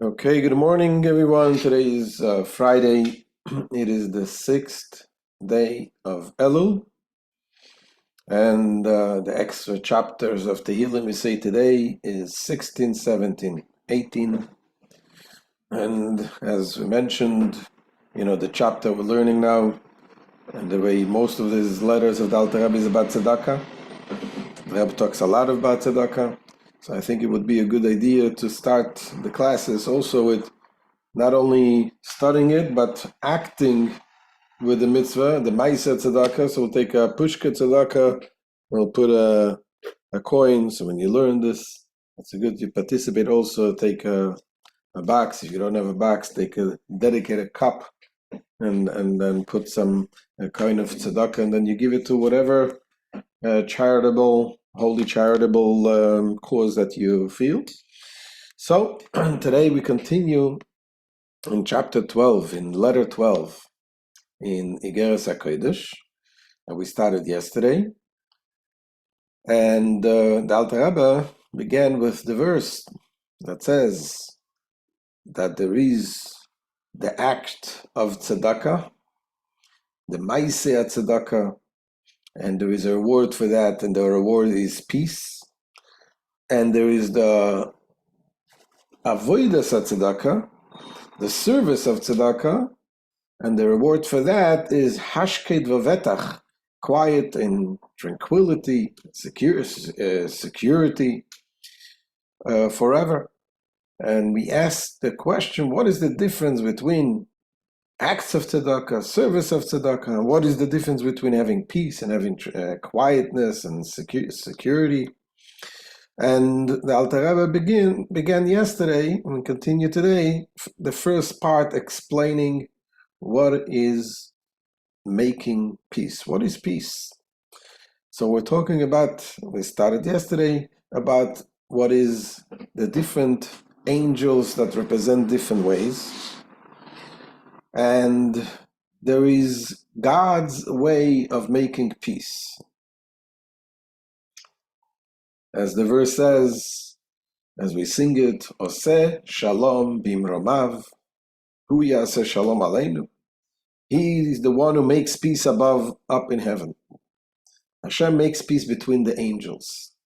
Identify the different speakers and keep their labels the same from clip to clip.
Speaker 1: Okay, good morning, everyone. Today is Friday. It is the 6th day of Elul, and the extra chapters of Tehillim we say today is 16, 17, 18. And as we mentioned, the chapter we're learning now, and the way most of these letters of the Alter Rebbe is about tzedakah. The Rebbe talks a lot about tzedakah, so I think it would be a good idea to start the classes also with not only studying it, but acting with the mitzvah, the Ma'aseh tzedakah. So we'll take a pushka tzedakah, we'll put a coin. So when you learn this, it's a good, you participate also, take a box. If you don't have a box, take a dedicated cup and then put a coin of tzedakah, and then you give it to whatever charitable, holy charitable cause that you feel. So today we continue in chapter 12, in letter 12, in Igeret Hakodesh, that we started yesterday. And the Alter Rebbe began with the verse that says that there is the act of tzedakah, the Ma'aseh tzedakah, and there is a reward for that, and the reward is peace. And there is the avodas tzedakah, the service of tzedakah, and the reward for that is hashked v'vetach, quiet and tranquility, security forever. And we asked the question, what is the difference between acts of tzedakah, service of tzedakah, and what is the difference between having peace and having quietness and security? And the Alter Rebbe began yesterday and continue today, the first part explaining what is making peace. What is peace? So we're talking about, we started yesterday, about what is the different angels that represent different ways. And there is God's way of making peace. As the verse says, as we sing it, Oseh Shalom Bimromav, Hu Yaseh Shalom Aleinu. He is the one who makes peace up in heaven. Hashem makes peace between the angels.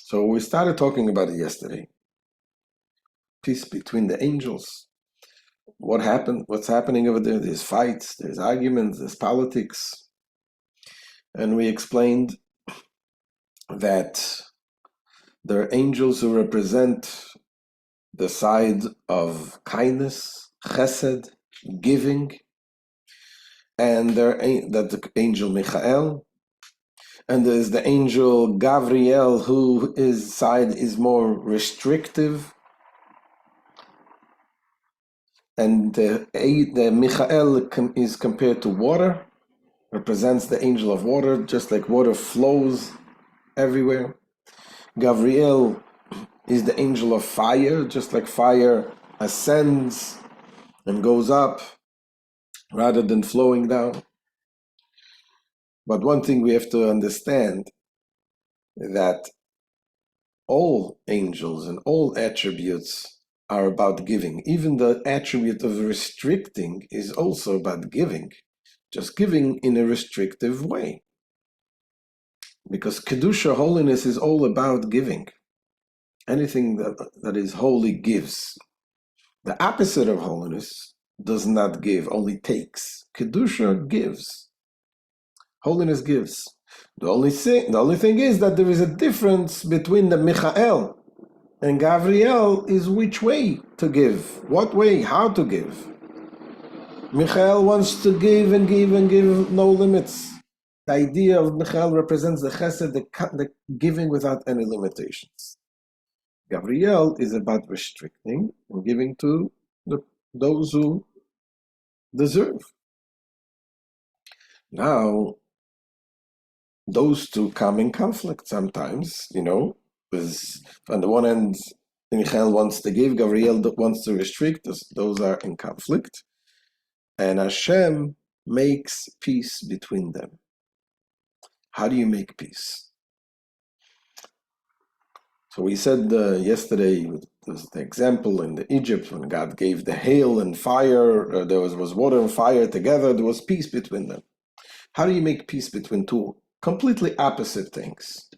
Speaker 1: So we started talking about it yesterday. Peace between the angels. What happened? What's happening over there? There's fights, there's arguments, there's politics. And we explained that there are angels who represent the side of kindness, chesed, giving, and that the angel Michael, and there's the angel Gabriel, his side is more restrictive, and the Michael is compared to water, represents the angel of water, just like water flows everywhere. Gabriel is the angel of fire, just like fire ascends and goes up rather than flowing down. But one thing we have to understand, that all angels and all attributes are about giving. Even the attribute of restricting is also about giving, just giving in a restrictive way. Because Kedusha, holiness, is all about giving. Anything that is holy gives. The opposite of holiness does not give, only takes. Kedusha gives. Holiness gives. The only thing is that there is a difference between the Michael and Gabriel is which way to give, what way, how to give. Michael wants to give and give and give, no limits. The idea of Michael represents the chesed, the giving without any limitations. Gabriel is about restricting and giving to those who deserve. Now, those two come in conflict sometimes, because on the one hand, Michael wants to give, Gabriel wants to restrict, those are in conflict. And Hashem makes peace between them. How do you make peace? So we said yesterday, was the example in Egypt when God gave the hail and fire, there was water and fire together, there was peace between them. How do you make peace between two completely opposite things?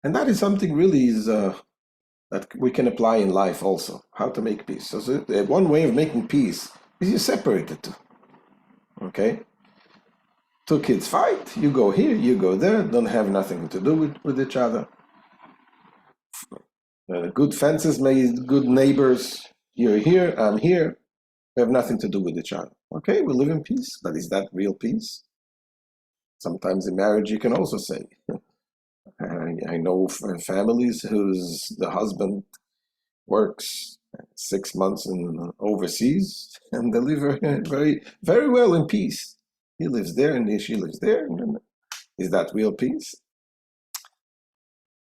Speaker 1: And that is something really that we can apply in life also, how to make peace. So one way of making peace is you separate the two, okay? Two kids fight, you go here, you go there, don't have nothing to do with each other. Good fences made good neighbors, you're here, I'm here, we have nothing to do with each other. Okay, we live in peace, but is that real peace? Sometimes in marriage you can also say, I know families whose the husband works 6 months in overseas and they live very, very well in peace. He lives there and she lives there. Is that real peace?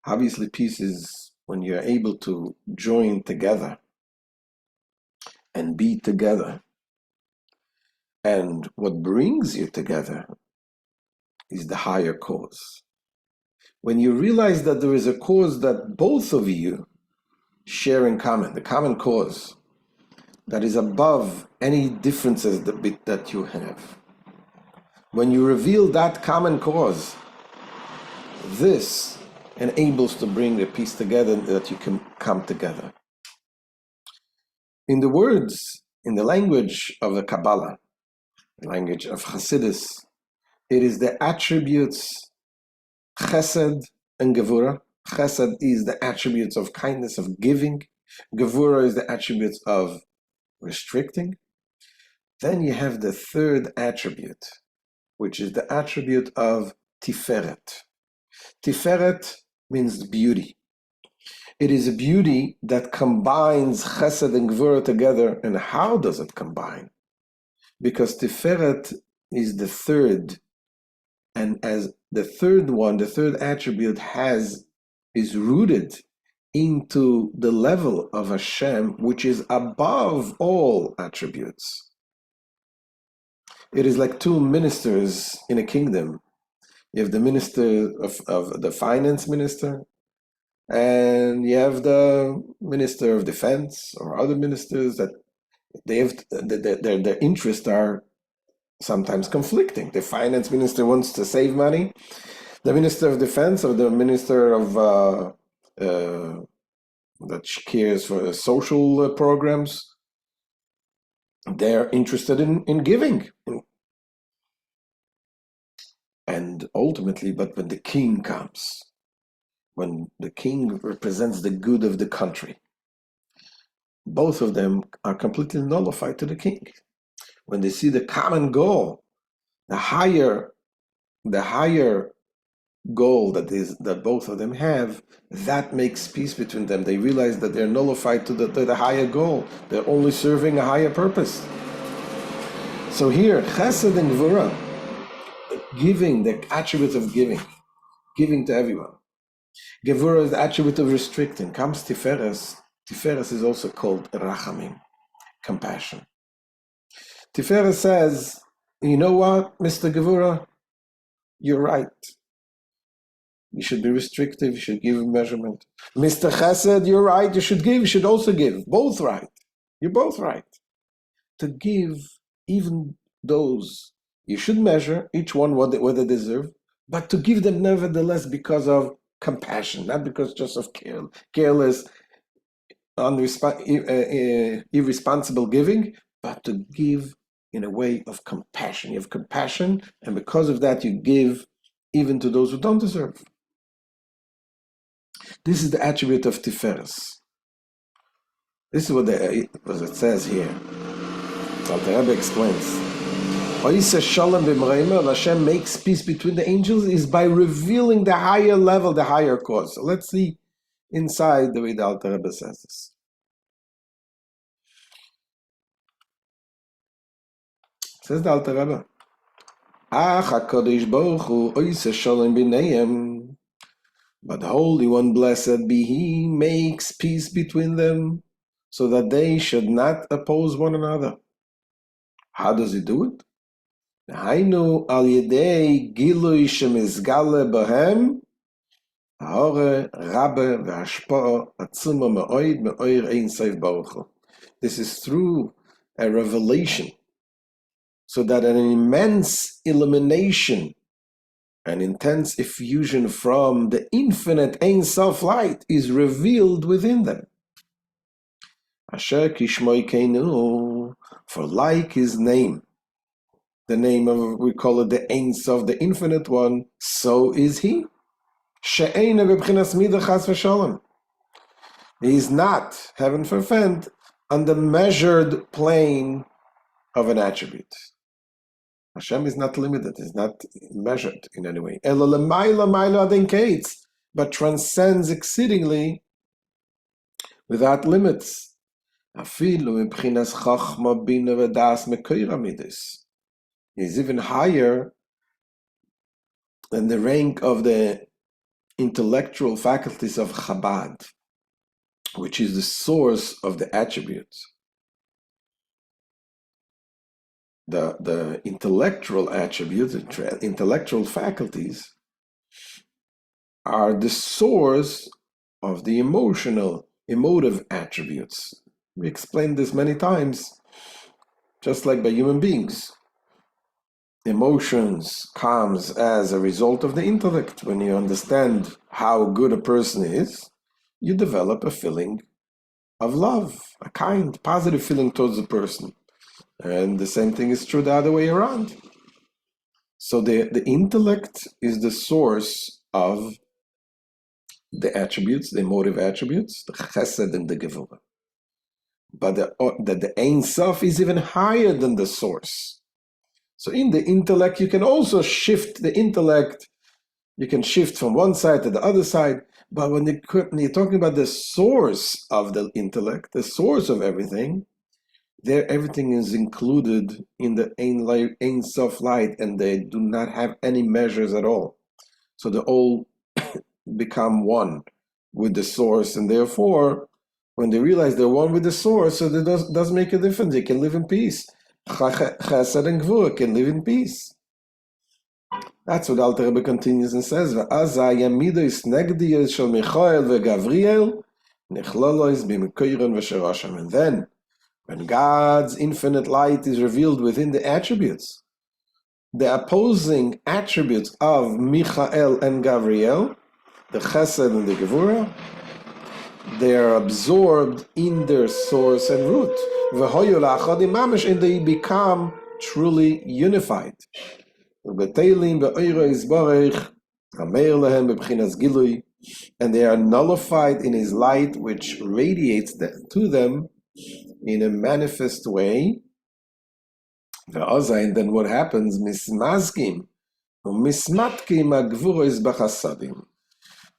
Speaker 1: Obviously, peace is when you're able to join together and be together. And what brings you together is the higher cause. When you realize that there is a cause that both of you share in common, the common cause that is above any differences that you have. When you reveal that common cause, this enables to bring the peace together that you can come together. In the language of the Kabbalah, the language of Hasidus, it is the attributes Chesed and Gevurah. Chesed is the attributes of kindness, of giving. Gevurah is the attributes of restricting. Then you have the third attribute, which is the attribute of Tiferet. Tiferet means beauty. It is a beauty that combines Chesed and Gevurah together. And how does it combine? Because Tiferet is the third, and as the third one, the third attribute is rooted into the level of Hashem, which is above all attributes. It is like two ministers in a kingdom. You have the minister of the finance minister, and you have the minister of defense or other ministers that they have their interests are sometimes conflicting. The finance minister wants to save money. The minister of defense or the minister of that cares for social programs, they're interested in giving. And ultimately, but when the king comes, when the king represents the good of the country, both of them are completely nullified to the king. When they see the common goal, the higher goal that both of them have, that makes peace between them. They realize that they're nullified to the higher goal. They're only serving a higher purpose. So here, Chesed and Gevurah, giving, the attribute of giving to everyone. Gevurah is the attribute of restricting. Comes Tiferes. Tiferes is also called Rachamim, compassion. Tiferes says, you know what, Mr. Gevurah, you're right. You should be restrictive, you should give a measurement. Mr. Chesed, you're right, you should also give. Both right. You're both right. To give even those, you should measure each one what they deserve, but to give them nevertheless because of compassion, not because just of careless, irresponsible giving, but to give in a way of compassion. You have compassion, and because of that, you give even to those who don't deserve. This is the attribute of Tiferes. This is what it says here. The Rebbe explains. Hashem makes peace between the angels is by revealing the higher level, the higher cause. So let's see inside the way the Alter Rebbe says this. Says the Alter Rebbe, Hakodesh Baruch Hu oise shalom b'neihem, but the Holy One, blessed be He, makes peace between them, so that they should not oppose one another. How does He do it? Hainu al yedei gilui shemizgale bahem Ha'ore, Rabbe, ve'ashpo'o, atzuma me'oid, me'oir ein sof baruch hu. This is through a revelation, so that an immense illumination, an intense effusion from the infinite Ein Sof light is revealed within them. Asher kishmoi keinu, for like his name, the name of, we call it the Ein Sof, the infinite one, so is he. She'eina b'bchinas midah chas v'shalom. He is not, heaven forfend, on the measured plane of an attribute. Hashem is not limited, is not measured in any way. Elul l'mayla mayla adin kates, but transcends exceedingly without limits. Afilu mibchinas chachma bina v'das mekoira midis. He is even higher than the rank of the intellectual faculties of Chabad, which is the source of the attributes. The intellectual attributes, the intellectual faculties, are the source of the emotive attributes. We explained this many times, just like by human beings. Emotions comes as a result of the intellect. When you understand how good a person is, you develop a feeling of love, a kind, positive feeling towards the person. And the same thing is true the other way around. So the intellect is the source of the attributes, the emotive attributes, the chesed and the gevurah. But the Ein Sof is even higher than the source. So in the intellect, you can also shift the intellect. You can shift from one side to the other side. But when you're talking about the source of the intellect, the source of everything, there everything is included in the Ein Sof light, and they do not have any measures at all. So they all become one with the source, and therefore, when they realize they're one with the source, so it does make a difference. They can live in peace. Chesed and Gvura can live in peace. That's what Alter Rebbe continues and says, "V'azay yamidos negdiyos shel Michael veGavriel nichlolois b'mikoyron v'sherasham." And then, when God's infinite light is revealed within the attributes, the opposing attributes of Michael and Gabriel, the Chesed and the Gevurah, they are absorbed in their source and root. And they become truly unified. And they are nullified in his light, which radiates to them in a manifest way. And then what happens? The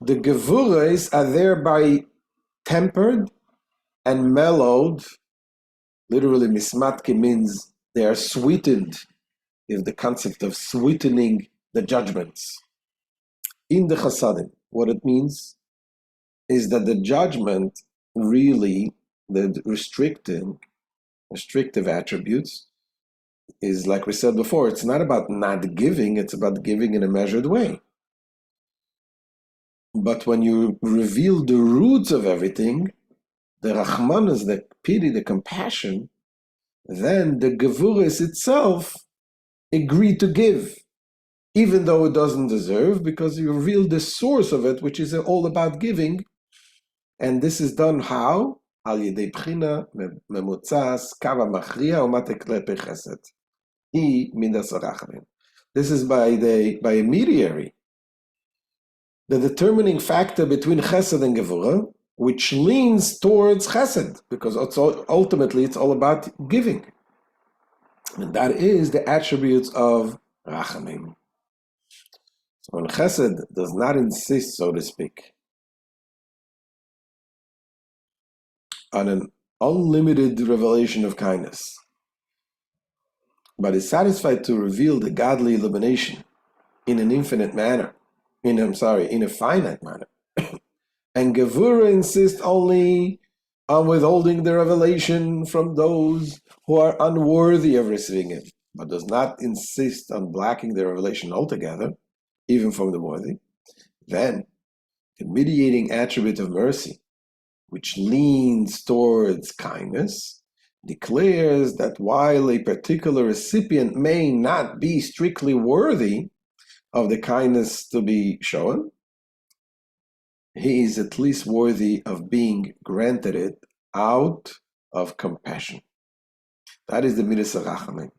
Speaker 1: gevuros are thereby tempered and mellowed. Literally, mismatke means they are sweetened, is the concept of sweetening the judgments. In the chasadim, what it means is that the judgment really, the restrictive attributes, is like we said before, it's not about not giving, it's about giving in a measured way. But when you reveal the roots of everything, the Rahmanas, the pity, the compassion, then the Gevuras itself agree to give, even though it doesn't deserve, because you reveal the source of it, which is all about giving. And this is done how? Al yedei bchina memutzas kava machria u'mate klepe chesed. Hi midas harachamim. This is by a mediary, the determining factor between chesed and gevurah, which leans towards chesed, because ultimately it's all about giving. And that is the attributes of rachamim. So when chesed does not insist, so to speak, on an unlimited revelation of kindness, but is satisfied to reveal the godly illumination in an infinite manner, in a finite manner. And Gevurah insists only on withholding the revelation from those who are unworthy of receiving it, but does not insist on blocking the revelation altogether, even from the worthy. Then the mediating attribute of mercy, which leans towards kindness, declares that while a particular recipient may not be strictly worthy of the kindness to be shown, he is at least worthy of being granted it out of compassion. That is the Midas Rachamim.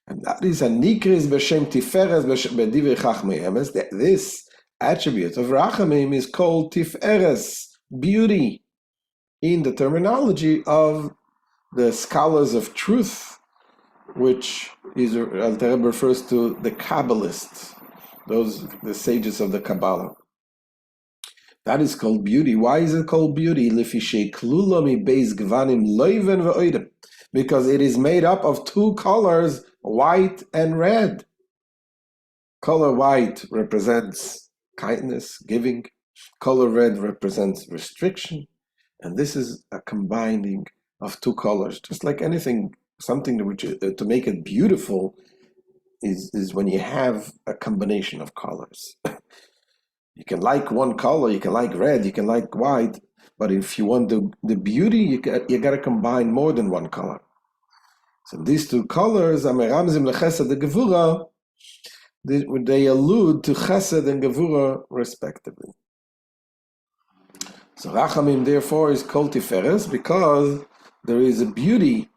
Speaker 1: And that is a Nikris B'Shem Tiferes B'Divrei Chachmei Emes. This attribute of Rachamim is called Tiferes, beauty, in the terminology of the scholars of truth, which is Alter Rebbe refers to the Kabbalists, the sages of the Kabbalah. That is called beauty. Why is it called beauty? Because it is made up of two colors, white and red. Color white represents kindness, giving. Color red represents restriction. And this is a combining of two colors. Just like anything, something which to make it beautiful is when you have a combination of colors. You can like one color, you can like red, you can like white, but if you want the beauty, you got to combine more than one color. So these two colors, they allude to Chesed and Gevura respectively. So Rachamim therefore is called Tiferes because there is a beauty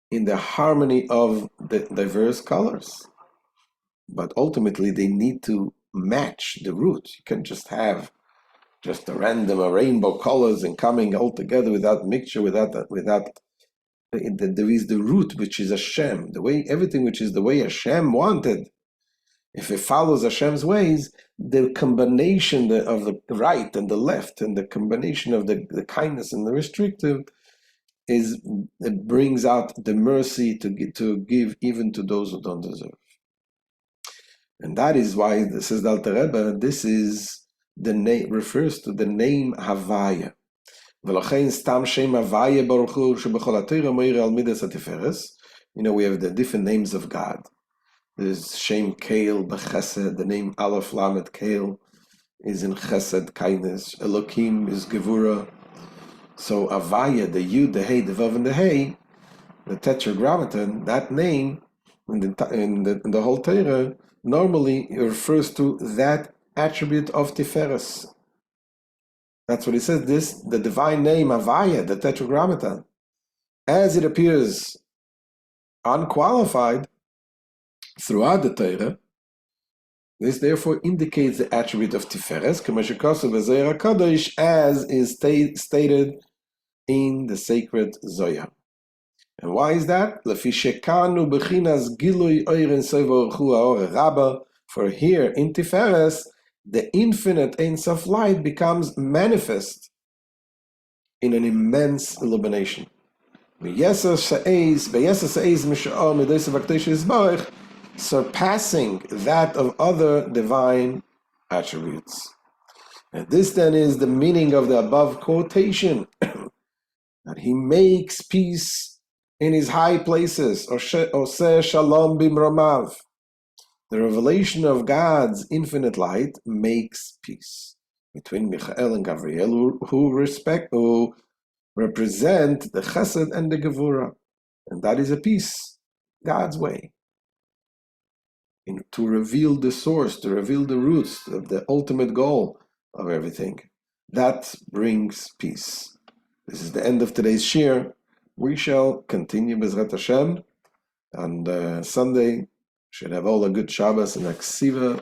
Speaker 1: in the harmony of the diverse colors. But ultimately they need to match the root. You can just have just a random rainbow colors and coming all together without mixture, without there is the root, which is Hashem, the way everything which is the way Hashem wanted. If it follows Hashem's ways, the combination of the right and the left and the combination of the kindness and the restrictive it brings out the mercy to give even to those who don't deserve. And that is why this is the Alter Rebbe, this is the name, refers to the name Havaya. V'lochein stam shem Havaya baruch hu shebechol haTorah moire al midas hatiferes. We have the different names of God. There's Shem Kael b'Chesed, the name Aleph Lamed Kael is in Chesed, kindness. Elokim is Gevura. So Havaya, the Yud, the Hey, the Vav, and the Hey, the Tetragrammaton, that name in the whole Torah normally refers to that attribute of Tiferes. That's what he says. The divine name Havaya, the Tetragrammaton, as it appears unqualified throughout the Torah, this therefore indicates the attribute of Tiferes, Hakodesh, as is stated in the sacred Zohar. And why is that? For here in Tiferes, the infinite Ein Sof light becomes manifest in an immense illumination. Surpassing that of other divine attributes. And this then is the meaning of the above quotation, that he makes peace in his high places, Oseh Shalom Bimromav. The revelation of God's infinite light makes peace between Michael and Gabriel, who represent the Chesed and the Gevura. And that is a peace, God's way. To reveal the source, to reveal the roots of the ultimate goal of everything. That brings peace. This is the end of today's shir. We shall continue Bezrat Hashem on Sunday. Should have all a good Shabbos and Aksiva.